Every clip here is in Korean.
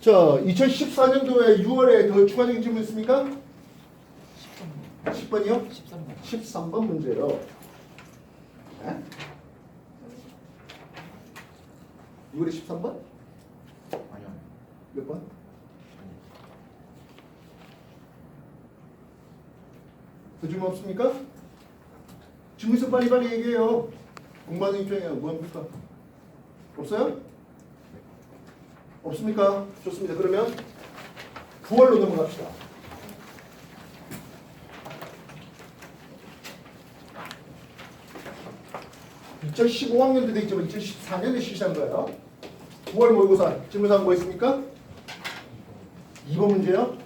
자, 2014년도에 6월에 더 추가적인 질문 있습니까? 10번이요? 13번 문제요. 네? 6월에 13번? 아니요. 몇 번? 더 질문 없습니까? 질문 있으면 빨리빨리 얘기해요. 공부하는 입장이에요. 뭐합니까? 없어요? 없습니까? 좋습니다. 그러면 9월로 넘어갑시다. (2015학년도) 돼 있지만 2014년에 실시한 거예요. 9월 모의고사 질문사항 뭐 있습니까? 2번 문제요.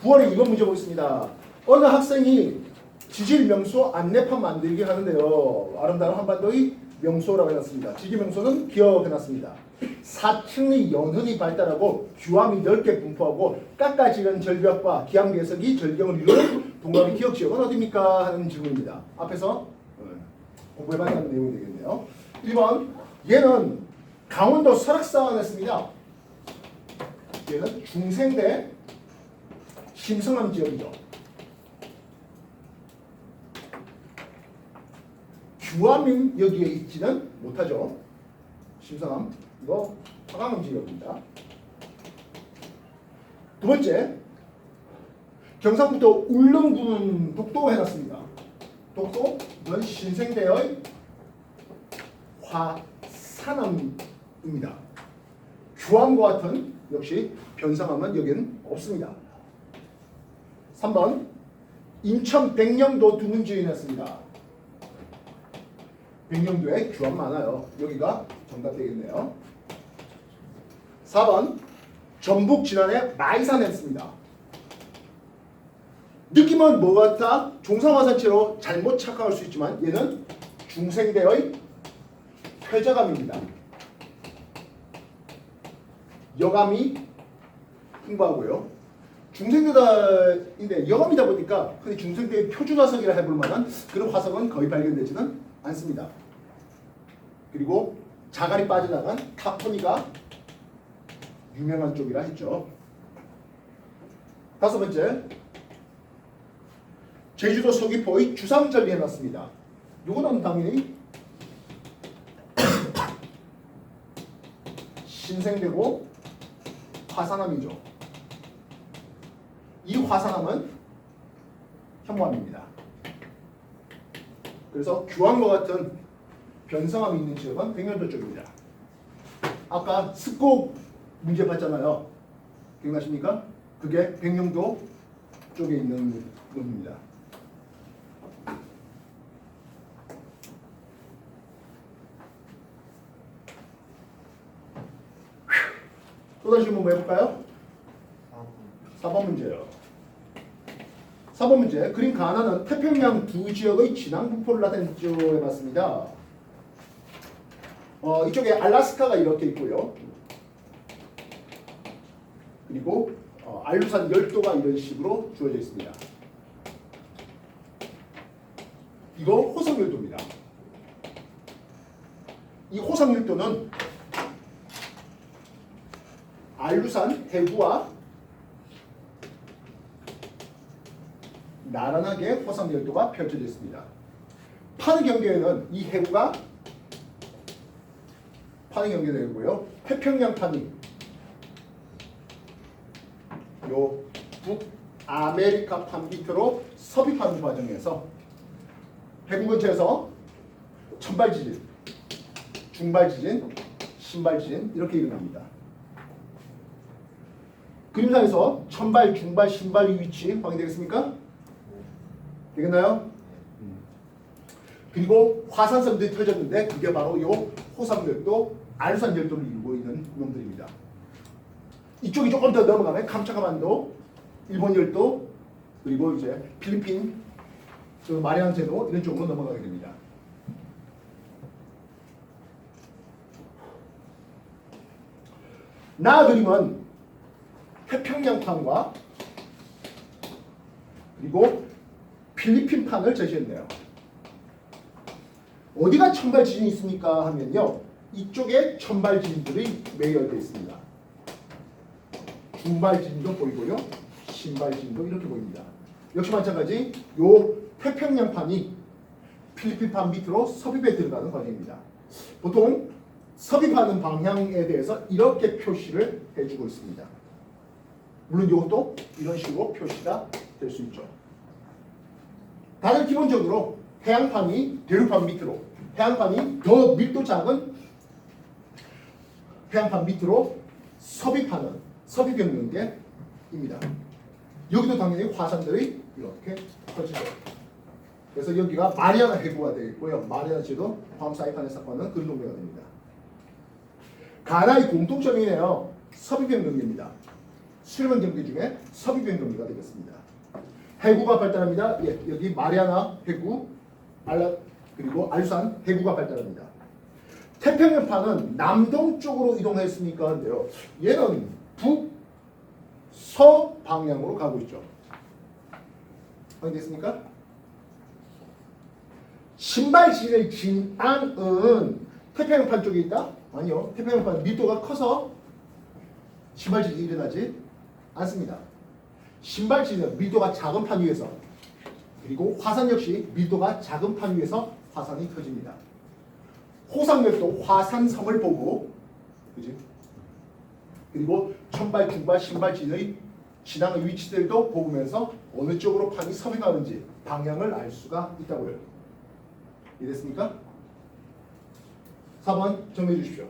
9월에 2번 문제 보겠습니다. 어느 학생이 지질 명소 안내판 만들기 하는데요. 아름다운 한반도의 명소라고 해놨습니다. 지질 명소는 기억해놨습니다. 4층의 연흔이 발달하고 규암이 넓게 분포하고 깎아지는 절벽과 기암괴석이 절경을 이루는 동남의 기억지역은 어디입니까? 하는 질문입니다. 앞에서 공부해봤다는 내용이 되겠네요. 1번 얘는 강원도 설악산에 있습니다. 얘는 중생대 심성암 지역이죠. 규암인 여기에 있지는 못하죠. 심성암 이거 화강암 지역입니다. 두 번째 경상북도 울릉군 독도 해놨습니다. 독도는 신생대의 화산암입니다. 규암과 같은 역시 변성암은 여기는 없습니다. 3번 인천 백령도 두문지인했습니다. 백령도에 규암 많아요. 여기가 정답 되겠네요. 4번 전북 진안에 마이산 했습니다. 느낌은 뭐 같아? 종상화산체로 잘못 착각할 수 있지만 얘는 중생대의 퇴적암입니다. 여감이 풍부하고요. 중생대인데 여감이다 보니까 흔히 중생대의 표준화석이라 해볼 만한 그런 화석은 거의 발견되지는 않습니다. 그리고 자갈이 빠져나간 타포니가 유명한 쪽이라 했죠. 다섯 번째 제주도 서귀포의 주상절리 해놨습니다. 요거는 당연히 신생되고 화산암이죠. 이 화산암은 현무암입니다. 그래서 규암과 같은 변성암이 있는 지역은 백령도 쪽입니다. 아까 습곡 문제 봤잖아요. 기억나십니까? 그게 백령도 쪽에 있는 놈입니다. 또 다시 한번 해볼까요? 4번 문제요. 4번 문제. 그림 가나는 태평양 두 지역의 진앙 분포를 나타내죠 해봤습니다. 이쪽에 알라스카가 이렇게 있고요. 그리고 알루산 열도가 이런 식으로 주어져 있습니다. 이거 호성열도입니다. 이 호성열도는 알루산 해구와 나란하게 호성열도가 펼쳐져 있습니다. 파느 경계에는 이 해구가 파느 경계되고요. 태평양 파니 요 북아메리카 판 밑으로 섭입하는 과정에서 해구 근처에서 천발지진, 중발지진, 신발지진 이렇게 일어납니다. 그림상에서 천발, 중발, 신발의 위치 확인되겠습니까? 되겠나요? 그리고 화산섬들이 터졌는데 그게 바로 요 호sam열도, 알루산열도를 이루고 있는 놈들입니다. 이쪽이 조금 더 넘어가면 감차카반도, 일본 열도, 그리고 이제 필리핀, 마리안제도 이런 쪽으로 넘어가게 됩니다. 나 그림은 태평양판과 그리고 필리핀판을 제시했네요. 어디가 천발 지진이 있습니까? 하면요. 이쪽에 천발 지진들이 매열되어 있습니다. 중발 지진도 보이고요. 신발 지진도 이렇게 보입니다. 역시 마찬가지 요 태평양판이 필리핀판 밑으로 섭입해 들어가는 과정입니다. 보통 섭입하는 방향에 대해서 이렇게 표시를 해주고 있습니다. 물론 이것도 이런 식으로 표시가 될 수 있죠. 다들 기본적으로 해양판이 대륙판 밑으로, 해양판이 더 밀도 작은 해양판 밑으로 섭입하는 섭입경련계입니다. 여기도 당연히 화산들이 이렇게 퍼지죠. 그래서 여기가 마리아나 해구가 되겠고요. 마리아나 지도 광 사이판에 사건은 그런 동네가 됩니다. 가나의 공통점이네요. 섭입경련계입니다. 수렴한 경계 중에 섭입형 경계가 되겠습니다. 해구가 발달합니다. 예, 여기 마리아나 해구, 그리고 알루산 해구가 발달합니다. 태평양판은 남동쪽으로 이동했으니까 한데요. 얘는 북서 방향으로 가고 있죠. 확인됐습니까? 신발지의 진앙은 태평양판 쪽에 있다? 아니요. 태평양판 밀도가 커서 신발지진이 일어나지 않습니다. 신발지는 밀도가 작은 판 위에서, 그리고 화산 역시 밀도가 작은 판 위에서 화산이 터집니다. 호상력도 화산섬을 보고, 그지? 그리고 천발, 중발, 신발지의 진앙의 위치들도 보면서 어느 쪽으로 판이 섭입하는지 방향을 알 수가 있다고요. 이해됐습니까? 4번 정리해 주십시오.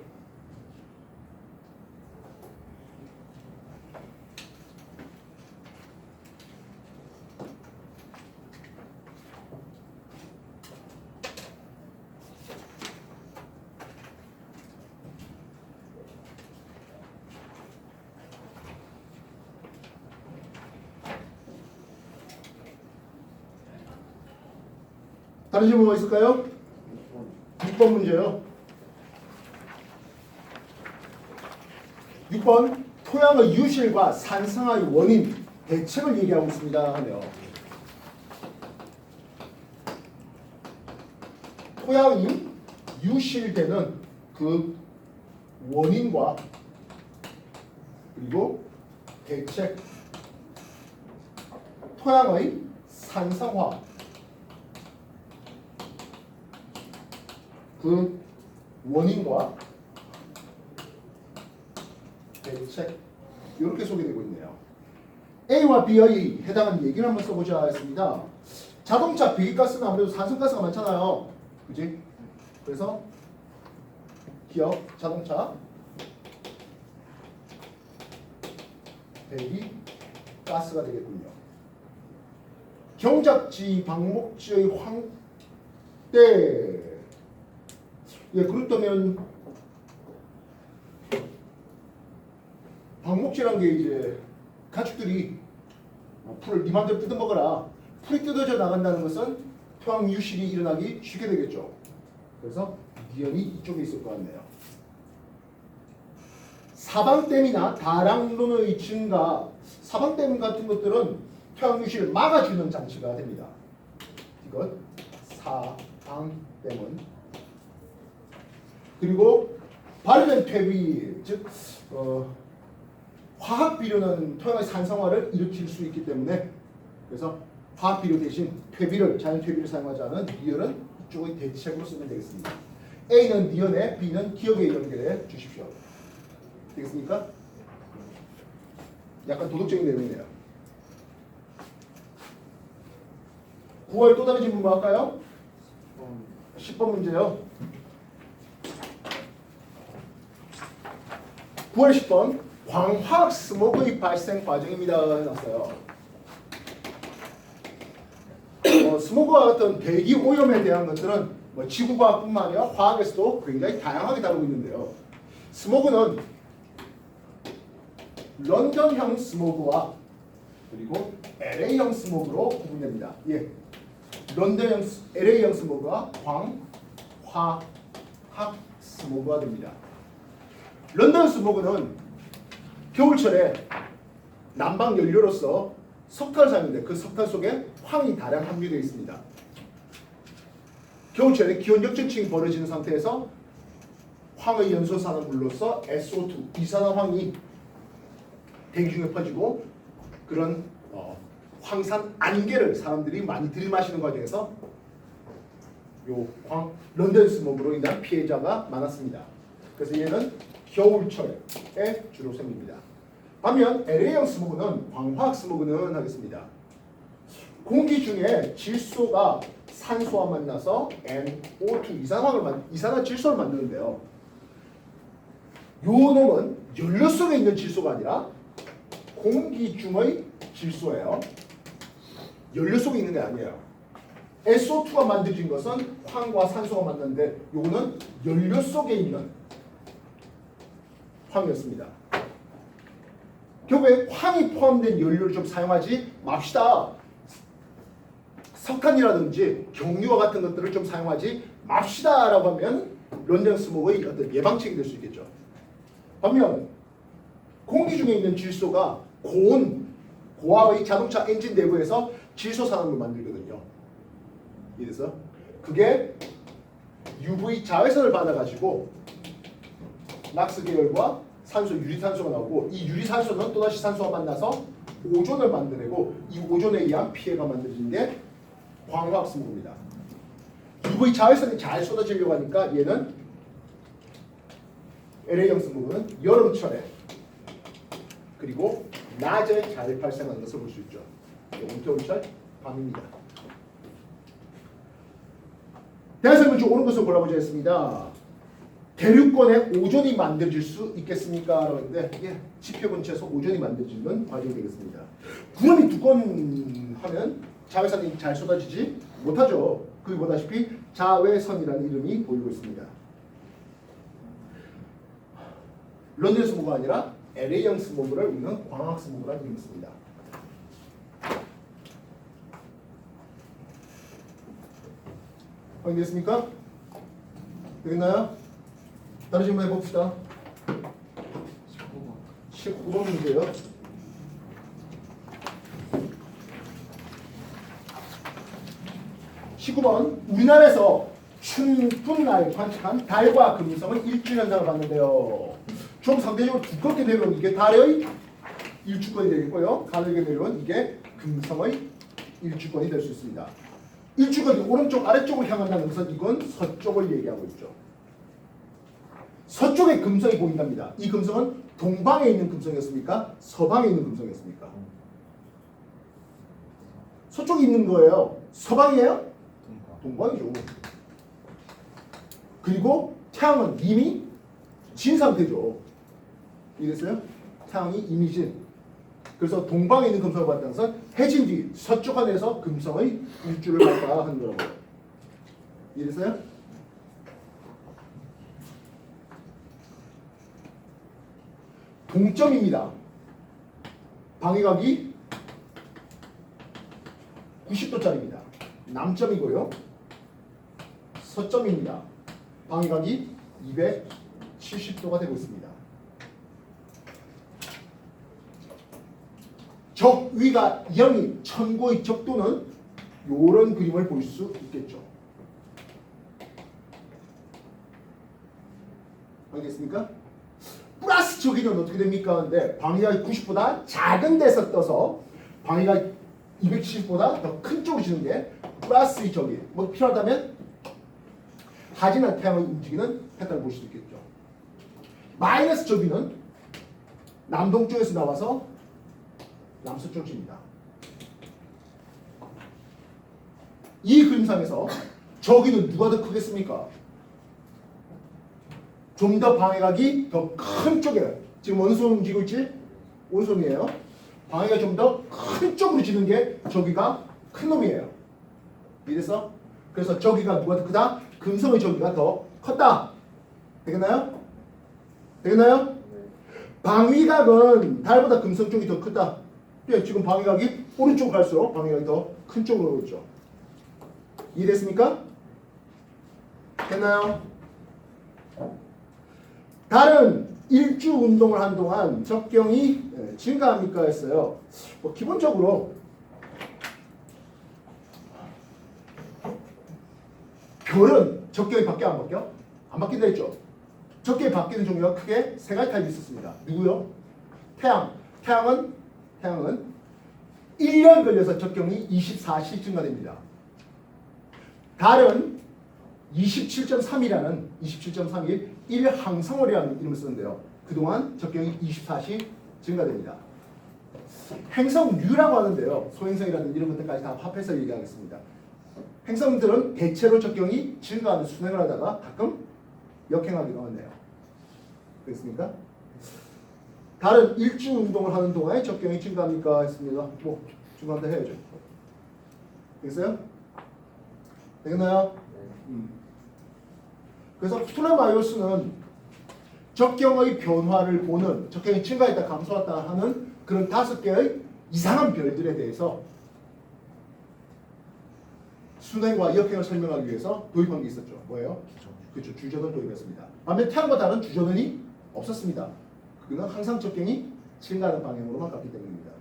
다른 질문 뭐 있을까요? 6번 문제요. 6번 토양의 유실과 산성화의 원인, 대책을 얘기하고 있습니다 하네요. 토양이 유실되는 그 원인과 그리고 대책, 토양의 산성화, 그 원인과 대책, 이렇게 소개되고 있네요. A와 B의 해당하는 얘기를 한번 써보자 했습니다. 자동차 배기가스는 아무래도 산성가스가 많잖아요. 그지? 그래서 기업, 자동차 배기가스가 되겠군요. 경작지, 방목지의 황대. 예, 그렇다면 방목지란 게 이제 가축들이 풀을 네 맘대로 뜯어먹어라. 풀이 뜯어져 나간다는 것은 토양 유실이 일어나기 쉽게 되겠죠. 그래서 니은이 이쪽에 있을 것 같네요. 사방댐이나 다랑론의 증가, 사방댐 같은 것들은 토양 유실을 막아주는 장치가 됩니다. 이것 사방댐은. 그리고 발효된 퇴비, 즉 화학 비료는 토양의 산성화를 일으킬 수 있기 때문에, 그래서 화학 비료 대신 퇴비를, 자연 퇴비를 사용하자는 니은은 이쪽의 대체적으로 쓰면 되겠습니다. A는 니은에, B는 기억에 연결해 주십시오. 되겠습니까? 약간 도덕적인 내용이네요. 9월 또 다른 질문 뭐 할까요? 10번 문제요. 9월 10번 광화학 스모그의 발생 과정입니다 해놨어요. 스모그와 같은 대기 오염에 대한 것들은 지구과학뿐만 아니라 화학에서도 굉장히 다양하게 다루고 있는데요. 스모그는 런던형 스모그와 그리고 LA형 스모그로 구분됩니다. 예, 런던형, LA형 스모그와 광화학 스모그가 됩니다. 런던 스모그는 겨울철에 난방 연료로서 석탄을 사용하는데 그 석탄 속에 황이 다량 함유되어 있습니다. 겨울철에 기온 역전층이 벌어지는 상태에서 황의 연소산화물로서 SO2 이산화황이 대기 중에 퍼지고 그런 황산 안개를 사람들이 많이 들이마시는 과정에서 런던 스모그로 인한 피해자가 많았습니다. 그래서 얘는 겨울철에 주로 생깁니다. 반면 LA형 스모그는 광화학 스모그는 하겠습니다. 공기 중에 질소가 산소와 만나서 NO2 이산화질소를 만드는데요. 요 놈은 연료 속에 있는 질소가 아니라 공기 중의 질소예요. 연료 속에 있는 게 아니에요. SO2가 만들어진 것은 황과 산소가 만났는데 요거는 연료 속에 있는 황이었습니다. 결국에 황이 포함된 연료를 좀 사용하지 맙시다. 석탄이라든지 경유와 같은 것들을 좀 사용하지 맙시다라고 하면 런던 스모그의 어떤 예방책이 될 수 있겠죠. 반면 공기 중에 있는 질소가 고화의 자동차 엔진 내부에서 질소 산화물을 만들거든요. 이래서 그게 UV 자외선을 받아가지고 낙스 계열과 산소, 유리산소가 나오고 이 유리산소는 또다시 산소와 만나서 오존을 만들고 이 오존에 의한 피해가 만들어진 게 광화학 스모그입니다. UV 자외선이 잘 쏟아지려고 하니까 얘는 LA형 스모그는 여름철에 그리고 낮에 잘 발생하는 것을 볼 수 있죠. 겨울철 밤입니다. 대설문 중 옳은 것을 골라보자 했습니다. 대륙권에 오존이 만들어질 수 있겠습니까? 라는데 이게 지표 근처에서 오존이 만들어지는 과정이 되겠습니다. 구름이 두건하면 자외선이 잘 쏟아지지 못하죠. 그리고 보다시피 자외선이라는 이름이 보이고 있습니다. 런던 스모그가 아니라 LA형 스모그를 우리는 광학 스모그라는 이름을 씁니다. 확인됐습니까? 되겠나요? 다른 질문 해봅시다. 19번 문제요. 19번 우리나라에서 춘분날 관측한 달과 금성의 일주 현상을 봤는데요. 좀 상대적으로 두껍게 내려온 이게 달의 일주권이 되겠고요. 가늘게 내려온 이게 금성의 일주권이 될 수 있습니다. 일주권이 오른쪽 아래쪽을 향한다는 것은 이건 서쪽을 얘기하고 있죠. 서쪽에 금성이 보인답니다. 이 금성은 동방에 있는 금성이었습니까? 서방에 있는 금성이었습니까? 서쪽에 있는 거예요. 서방이에요? 동방이죠. 그리고 태양은 이미 진 상태죠. 이랬어요? 태양이 이미 진. 그래서 동방에 있는 금성을 봤다는 것은 해진 뒤 서쪽 하늘에서 금성의 일주를 봤다 하는 거라고요. 이랬어요? 동점입니다. 방위각이 90도짜리입니다. 남점이고요. 서점입니다. 방위각이 270도가 되고 있습니다. 적위가 0인 천고의 적도는 이런 그림을 볼 수 있겠죠. 알겠습니까? 플러스 적위는 어떻게 됩니까? 근데 방위각이 90보다 작은 데서 떠서 방위각이 270보다 더 큰 쪽으로 지는 게 플러스의 적위. 뭐 필요하다면 하지만 태양의 움직이는 패턴을 볼 수도 있겠죠. 마이너스 적위는 남동쪽에서 나와서 남서쪽입니다. 이 그림상에서 적위는 누가 더 크겠습니까? 좀 더 방해각이 더 큰 쪽에 지금 원손 움직이고 있지? 오손이에요. 방해가 좀 더 큰 쪽으로 지는 게 적위가 큰 놈이에요. 이래서 그래서 적위가 누가 더 크다? 금성의 적위가 더 컸다. 되겠나요? 되겠나요? 네. 방위각은 달보다 금성 쪽이 더 크다. 예, 지금 방위각이 오른쪽 갈수록 방위각이 더 큰 쪽으로 오고 있죠. 이해됐습니까? 됐나요? 달은 일주 운동을 한 동안 적경이 증가합니까 했어요. 뭐 기본적으로 별은 적경이 바뀌어 안 바뀌어? 안 바뀐다 했죠. 적게 바뀌는 종류가 크게 세 가지 타입이 있었습니다. 누구요? 태양. 태양은 1년 걸려서 적경이 24시 증가됩니다. 달은 27.3일 1항성월이라는 이름을 쓰는데요. 그동안 적경이 24시 증가됩니다. 행성류라고 하는데요. 소행성이라든 이런 것들까지 다 합해서 얘기하겠습니다. 행성들은 대체로 적경이 증가하는 순행을 하다가 가끔 역행하기도 하네요. 그렇습니까? 달은 일주 운동을 하는 동안에 적경이 증가합니까? 했습니다. 뭐 중간에 해야죠. 되겠어요? 되겠나요? 그래서 플레마이오스는 적경의 변화를 보는, 적경이 증가했다 감소했다 하는 그런 5개의 이상한 별들에 대해서 순행과 역행을 설명하기 위해서 도입한 게 있었죠. 뭐예요? 그렇죠. 주저는 도입했습니다. 반면 태양과 달은 주저는이 없었습니다. 그는 항상 적경이 증가하는 방향으로만 갔기 때문입니다.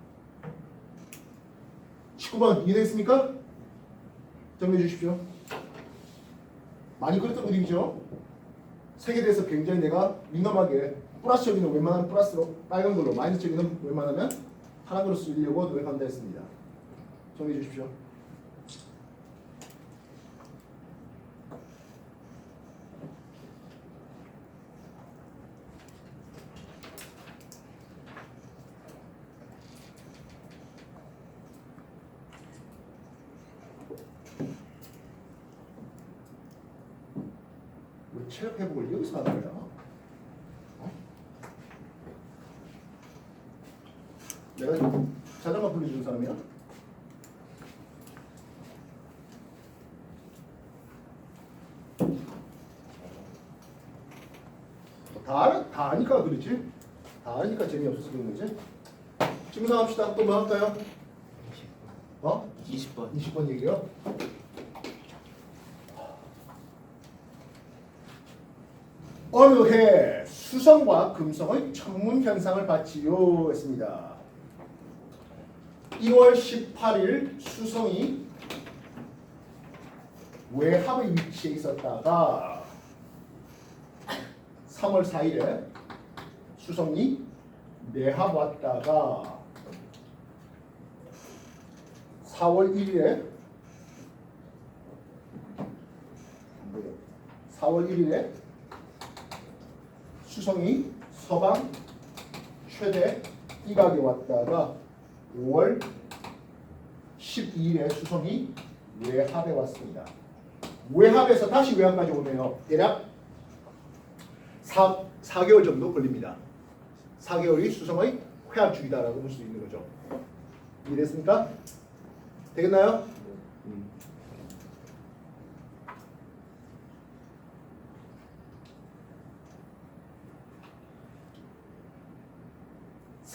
19번 이해됐습니까? 정리해 주십시오. 많이 그랬던 그림이죠. 색에 대해서 굉장히 내가 민감하게 플러스 여기는 웬만하면 플러스로 빨간 걸로, 마이너스 여기는 웬만하면 파란 걸로 쓰려고 노력한다 했습니다. 정리해 주십시오. 체력 회복을 여기서 하는 거야. 내가 자전거 불려준 사람이야? 다 아니까 그렇지. 다 아니까 재미없어서 그런 거지. 질문합시다. 또 뭐 할까요? 20번. 20번 얘기요. 어느 해 수성과 금성의 천문 현상을 봤지요 했습니다. 1월 18일 수성이 외합의 위치에 있었다가 3월 4일에 수성이 내합 왔다가 4월 1일에 수성이 서방 최대 이각에 왔다가 5월 12일에 수성이 외합에 왔습니다. 외합에서 다시 외합까지 오네요. 대략 4개월 정도 걸립니다. 4개월이 수성의 회합 주기다라고 볼 수 있는 거죠. 이해됐습니까? 되겠나요?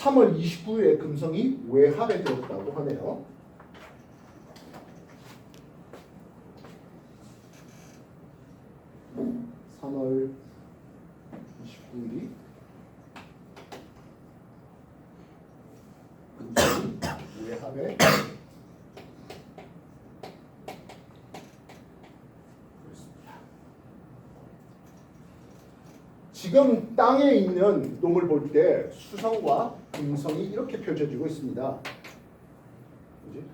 3월 29일에 금성이 외합에 들었다고 하네요. (3월 29일이) 금성이 외합에 지금 땅에 있는 놈을 볼 때 수성과 금성이 이렇게 펼쳐지고 있습니다. 그지?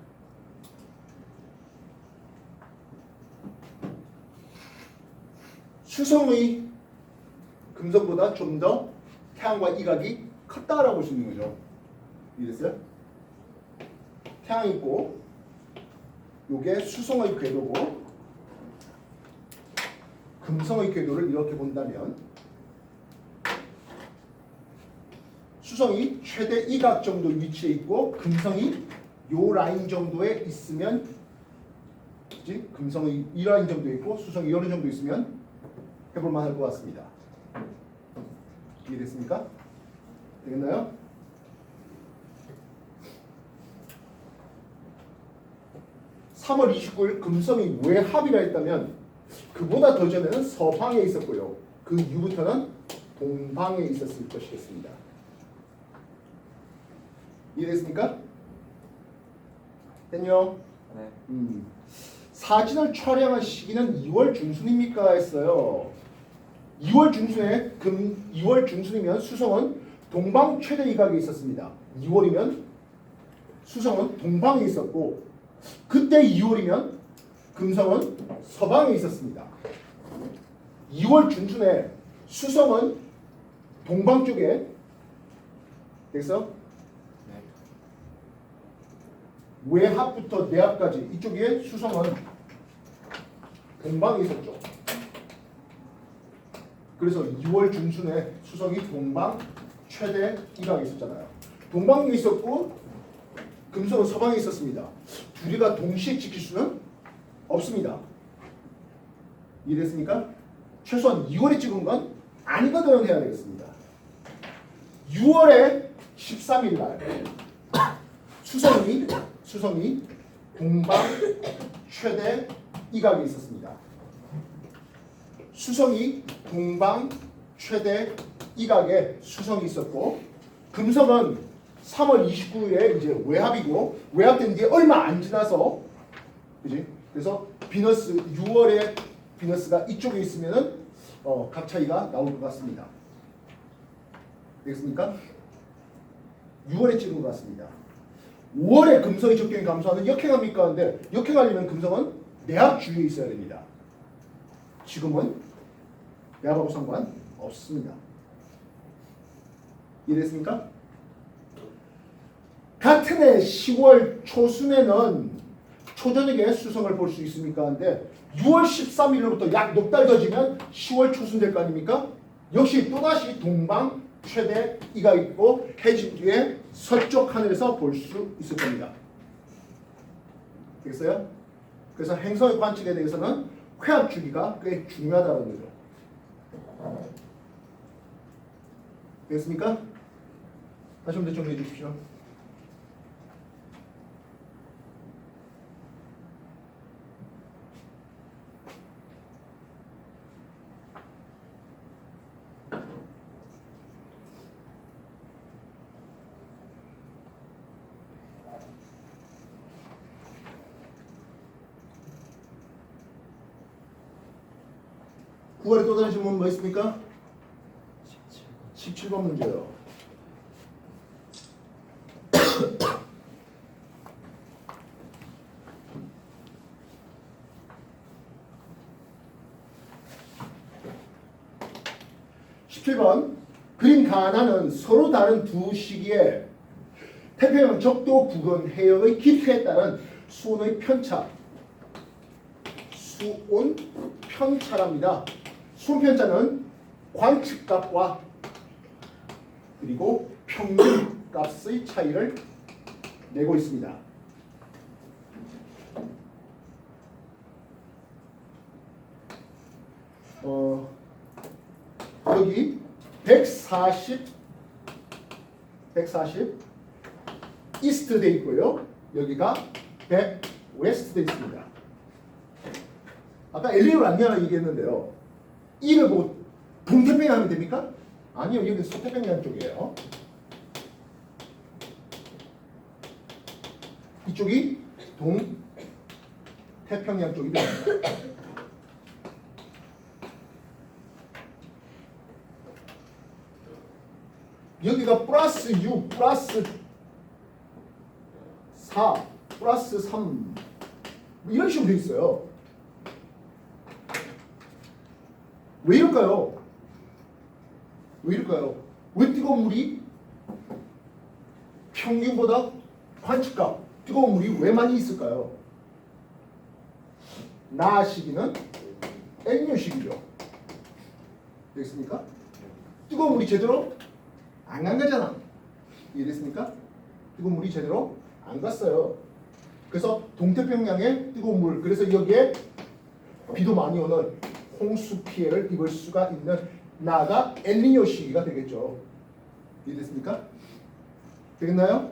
수성의 금성보다 좀 더 태양과 이각이 컸다라고 볼 수 있는 거죠. 이해됐어요? 태양이 있고 요게 수성의 궤도고 금성의 궤도를 이렇게 본다면 수성이 최대 이각 정도 위치에 있고 금성이 요 라인 정도에 있으면, 그치? 금성이 이 라인 정도에 있고 수성이 어느 정도 있으면 해볼만 할 것 같습니다. 이해됐습니까? 되겠나요? (3월 29일) 금성이 외합이라 했다면 그보다 더 전에는 서방에 있었고요. 그 이후부터는 동방에 있었을 것이겠습니다. 이해됐습니까? 됐요? 네. 사진을 촬영한 시기는 2월 중순입니까? 했어요. 2월 중순이면 수성은 동방 최대 이각에 있었습니다. 2월이면 수성은 동방에 있었고 그때 2월이면 금성은 서방에 있었습니다. 2월 중순에 수성은 동방 쪽에 그래서 외합부터 내합까지 이쪽에 수성은 동방에 있었죠. 그래서 2월 중순에 수성이 동방 최대 이각에 있었잖아요. 동방에 있었고 금성은 서방에 있었습니다. 둘이가 동시에 찍힐 수는 없습니다. 이해됐습니까? 최소한 2월에 찍은 건 아니거든 해야 되겠습니다. 6월에 13일 날 수성이 동방 최대 이각에 있었습니다. 수성이 동방 최대 이각에 수성이 있었고 금성은 3월 29일에 이제 외합이고 외합된 게 얼마 안 지나서 그지? 그래서 비너스 6월에 비너스가 이쪽에 있으면은 각 차이가 나올 것 같습니다. 되겠습니까? 6월에 찍은 것 같습니다. 5월에 금성이 적경이 감소하는 역행합니까? 근데 역행하려면 금성은 내합 주위에 있어야 됩니다. 지금은 내합하고 상관 없습니다. 이해됐습니까? 같은 해 10월 초순에는 초저녁에 수성을 볼 수 있습니까? 근데 6월 13일로부터 약 넉 달 더 지면 10월 초순 될 거 아닙니까? 역시 또다시 동방 최대 이가 있고 해질 뒤에 서쪽 하늘에서 볼 수 있을 겁니다. 되겠어요? 그래서 행성의 관측에 대해서는 회합 주기가 꽤 중요하다는 거죠. 되겠습니까? 다시 한번 정리해 주십시오. 구월에 또 다른 질문 뭐 있습니까? 17번 문제요. (17번) 그림 가나는 서로 다른 두 시기에 태평양 적도 부근 해역의 깊이에 따른 수온의 편차 수온 편차랍니다. 수온 편차는 관측값과 그리고 평균 값의 차이를 내고 있습니다. 여기 140 이스트 돼 있고요. 여기가 100 웨스트 돼 있습니다. 아까 엘리를 안내하라 얘기했는데요. 이를 뭐 동태평양 하면 됩니까? 아니요. 여기 서태평양 쪽이에요. 이쪽이 동태평양 쪽이 됩니다. 여기가 플러스 6, 플러스 4, 플러스 3 이런 식으로 되어 있어요. 왜 이럴까요? 왜 이럴까요? 왜 뜨거운 물이 평균보다 관측값 뜨거운 물이 왜 많이 있을까요? 나 시기는 엘니뇨 시기죠. 되겠습니까? 뜨거운 물이 제대로 안 간 거잖아. 이해됐습니까? 뜨거운 물이 제대로 안 갔어요. 그래서 동태평양에 뜨거운 물, 그래서 여기에 비도 많이 오는 홍수 피해를 입을 수가 있는 나가 엘니뇨 시기가 되겠죠. 이해됐습니까? 되겠나요?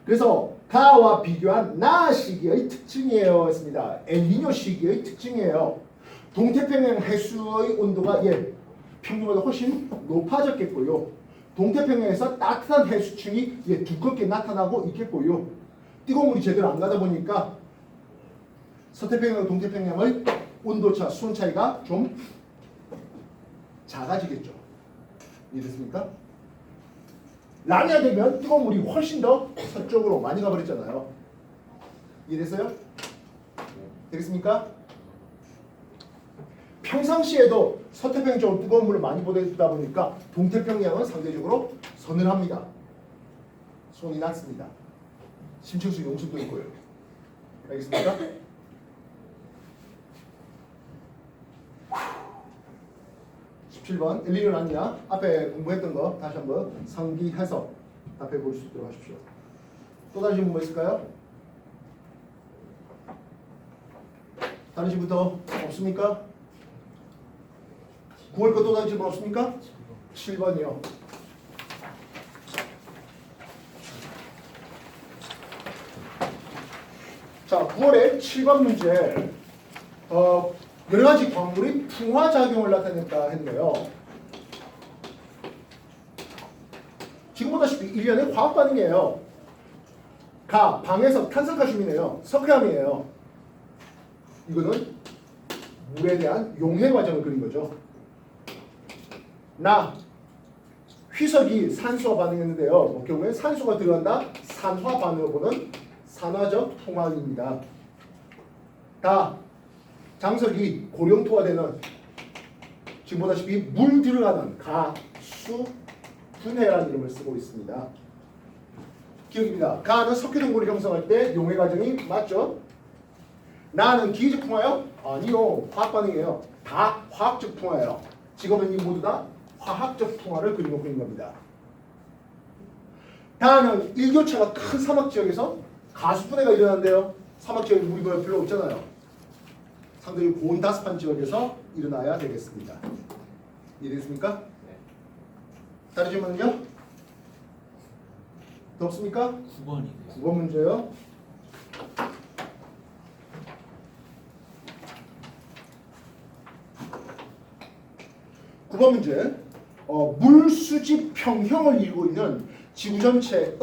그래서 가와 비교한 나 시기의 특징이에요 했습니다. 엘니뇨 시기의 특징이에요. 동태평양 해수의 온도가 평균보다 훨씬 높아졌겠고요. 동태평양에서 따뜻한 해수층이 두껍게 나타나고 있겠고요. 뜨거운 물이 제대로 안 가다 보니까 서태평양과 동태평양의 온도차, 수온 차이가 좀 작아지겠죠. 이해됐습니까? 라니아 되면 뜨거운 물이 훨씬 더 서쪽으로 많이 가버렸잖아요. 이해됐어요? 되겠습니까? 평상시에도 서태평양 쪽으로 뜨거운 물을 많이 보내다 보니까 동태평양은 상대적으로 서늘합니다. 수온이 낮습니다. 심층수 용수도 있고요. 알겠습니까? (17번) 엘니뇨 라니냐 앞에 공부했던 거 다시 한번 상기해서 답해 볼 수 있도록 하십시오. 또 다른 질문 뭐 있을까요? 다른 질문부터 없습니까? 9월 거 또 다른 질문 없습니까? 7번이요. 자, 9월에 7번 문제 여러 가지 광물이 풍화작용을 나타냈다 했는데요. 지금 보다시피 1년의 화학 반응이에요. 가, 방에서 탄산칼슘이네요. 석회암이에요. 이거는 물에 대한 용해 과정을 그린 거죠. 나, 희석이 산소와 반응했는데요. 결국에 산소가 들어간다. 산화 반응을 보는 산화적 풍화입니다. 다, 장석이 고령토가 되는 지금 보다시피 물 들어가는 가수 분해라는 이름을 쓰고 있습니다. 기억입니다. 가는 석회동굴을 형성할 때 용해 과정이 맞죠? 나는 기계적 풍화요? 아니요. 화학 반응이에요. 다 화학적 풍화예요. 지금은 이 모두 다 화학적 풍화를 그리고 그린 겁니다. 다는 일교차가 큰 사막 지역에서 가수 분해가 일어난대요. 사막 지역에 물이 별로 없잖아요. 상당히 고온 다습한 지역에서 일어나야 되겠습니다. 이해됐습니까? 네. 다른 질문은요? 더 없습니까? 9번이네요. 9번 문제요. (9번) 문제. 물수지 평형을 이루고 있는 지구 전체의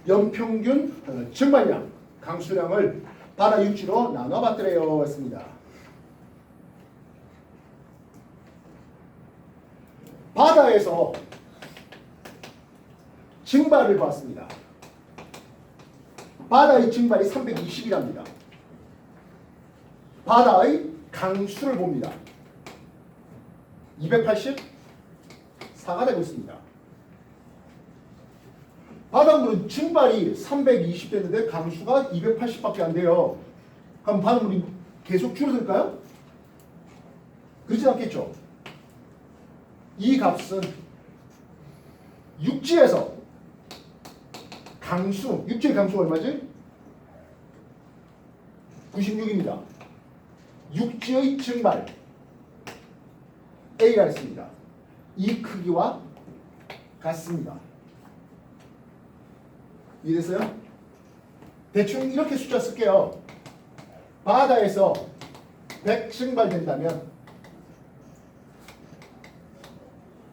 연평균 증발량, 강수량을 바다 육지로 나눠봤더래요 했습니다. 바다에서 증발을 봤습니다. 바다의 증발이 320이랍니다. 바다의 강수를 봅니다. 284가 되고 있습니다. 바닷물은 증발이 320 됐는데 강수가 280밖에 안 돼요. 그럼 바닷물이 계속 줄어들까요? 그렇지 않겠죠. 이 값은 육지에서 강수, 육지의 강수가 얼마지? 96입니다. 육지의 증발 A가 있습니다. 이 크기와 같습니다. 이해됐어요? 대충 이렇게 숫자 쓸게요. 바다에서 100 증발된다면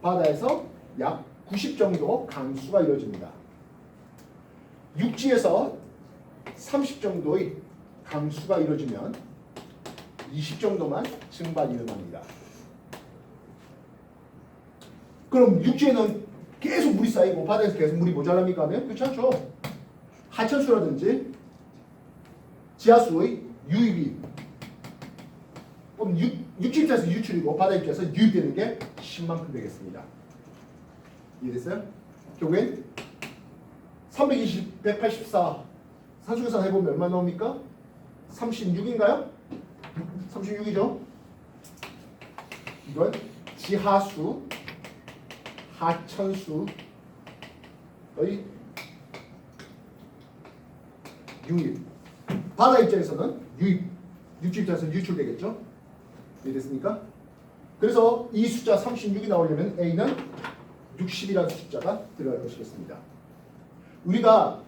바다에서 약 90 정도 강수가 이루어집니다. 육지에서 30 정도의 강수가 이루어지면 20 정도만 증발이 일어납니다. 그럼 육지에는 계속 물이 쌓이고 바다에서 계속 물이 모자랍니까 하면 그렇지 않죠. 하천수라든지 지하수의 유입이 육지 입장에서 유출이고 바다 입장에서 유입되는 게 10만큼 되겠습니다. 이해됐어요? 결국엔 320, 184 산수계산 해보면 얼마 나옵니까? 36인가요? 36이죠? 이건 지하수, 하천수의 유입. 바다 입장에서는 유입, 육지 입장에서는 유출되겠죠? 이해됐습니까? 그래서 이 숫자 36이 나오려면 A는 60이라는 숫자가 들어갈 것이겠습니다. 우리가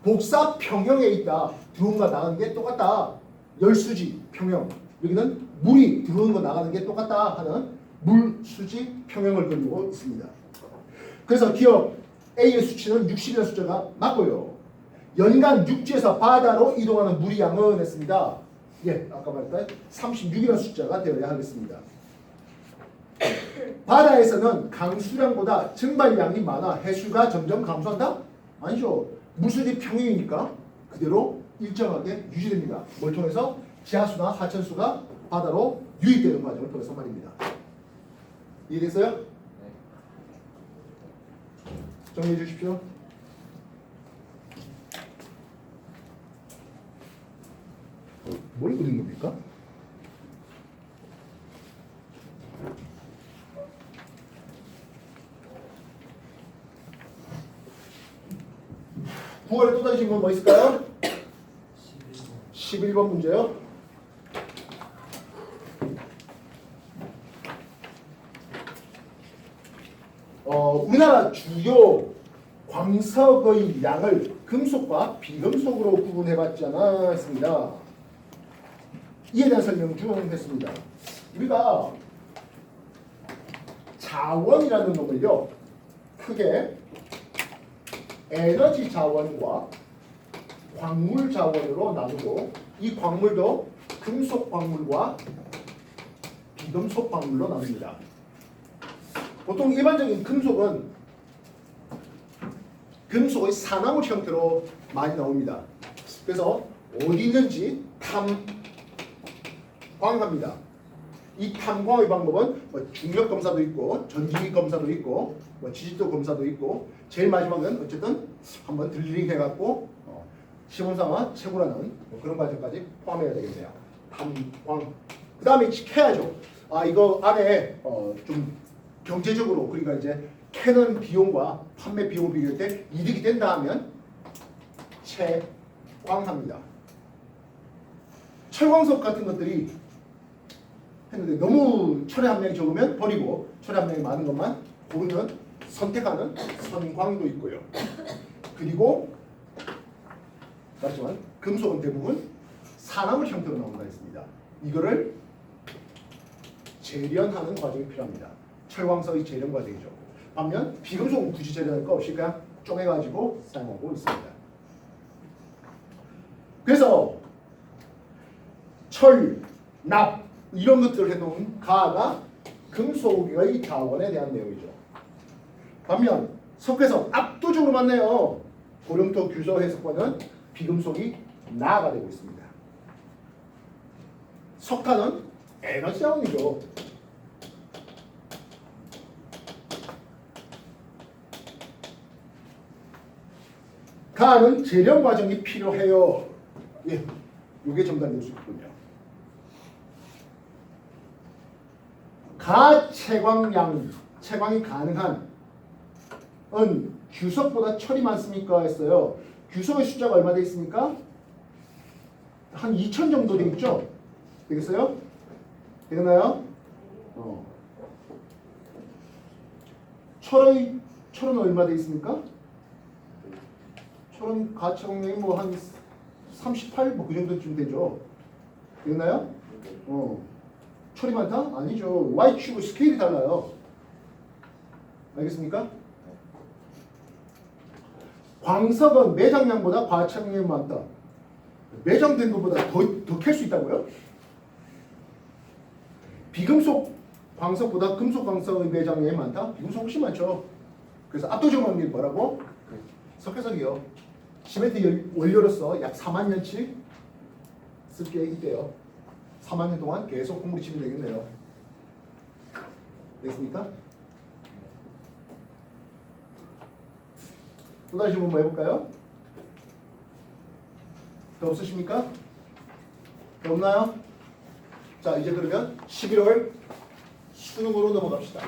복사 평형에 있다. 들어온 거 나가는 게 똑같다. 열수지 평형. 여기는 물이 들어오는 거 나가는 게 똑같다 하는 물수지 평형을 그리고 있습니다. 그래서 기억 A의 수치는 60이라는 숫자가 맞고요. 연간 육지에서 바다로 이동하는 물의 양은 했습니다. 예, 아까 말했던 36이라는 숫자가 되어야 하겠습니다. 바다에서는 강수량보다 증발량이 많아 해수가 점점 감소한다? 아니죠. 물수지 평형이니까 그대로 일정하게 유지됩니다. 뭘 통해서? 지하수나 하천수가 바다로 유입되는 과정을 통해서 말입니다. 이해됐어요? 네. 정리해 주십시오. 뭘 그린 겁니까? 구월에 또 다시 질문 뭐 있을까요? 11번 문제요. 우리나라 주요 광석의 양을 금속과 비금속으로 구분해봤잖아 했습니다. 이에 대한 설명 중 했습니다. 우리가 자원이라는 놈을요 크게 에너지 자원과 광물 자원으로 나누고 이 광물도 금속 광물과 비금속 광물로 나눕니다. 보통 일반적인 금속은 금속의 산화물 형태로 많이 나옵니다. 그래서 어디 있는지 탐광합니다. 이 탐광의 방법은 중력 검사도 있고 전기기 검사도 있고 지질도 검사도 있고 제일 마지막은 어쨌든 한번 드릴링 해갖고 시험삼아 채굴하는 그런 과정까지 포함해야 되겠네요. 탐광. 그 다음에 캐야죠. 이거 안에 좀 경제적으로 그러니까 이제 캐는 비용과 판매 비용을 비교할 때 이득이 된다 하면 채광합니다. 철광석 같은 것들이 했는데 너무 철의 함량이 적으면 버리고 철의 함량이 많은 것만 고르면 선택하는 선광도 있고요. 그리고 맞지만 금속은 대부분 산화물 형태로 나온다 했습니다. 이거를 재련하는 과정이 필요합니다. 철광석의 재련 과정이죠. 반면 비금속은 굳이 재련할 거 없이 그냥 쪼개가지고 사용하고 있습니다. 그래서 철, 납 이런 것들을 해놓은 가가 금속의 자원에 대한 내용이죠. 반면 석회성 압도적으로 많네요. 고령토 규서 해석과는 비금속이 나가 되고 있습니다. 석탄은 에너지 자원이죠. 가는 재련 과정이 필요해요. 예, 이게 정답일 수 있군요. 가 채광량, 채광이 가능한 은 규석보다 철이 많습니까? 했어요. 규석의 숫자가 얼마 돼 있습니까? 한 2000 정도 돼 있죠? 되겠어요? 되겠나요? 철은 얼마 돼 있습니까? 철은 가채광량이 뭐 한 38? 뭐 그 정도쯤 되죠? 되겠나요? 철이 많다? 아니죠. Y축 스케일이 달라요. 알겠습니까? 광석은 매장량보다 과채광량이 많다. 매장된 것보다 더 캘 수 있다고요? 비금속 광석보다 금속 광석의 매장량이 많다? 비금속 훨씬 많죠. 그래서 압도적으로 많은 게 뭐라고? 석회석이요. 시멘트 원료로서 약 4만 년치 쓸 계획이 있대요. 4만 년 동안 계속 공물이 치면 되겠네요. 됐습니까? 또 다시 한번 해볼까요? 더 없으십니까? 더 없나요? 자, 이제 그러면 11월 수능으로 넘어갑시다.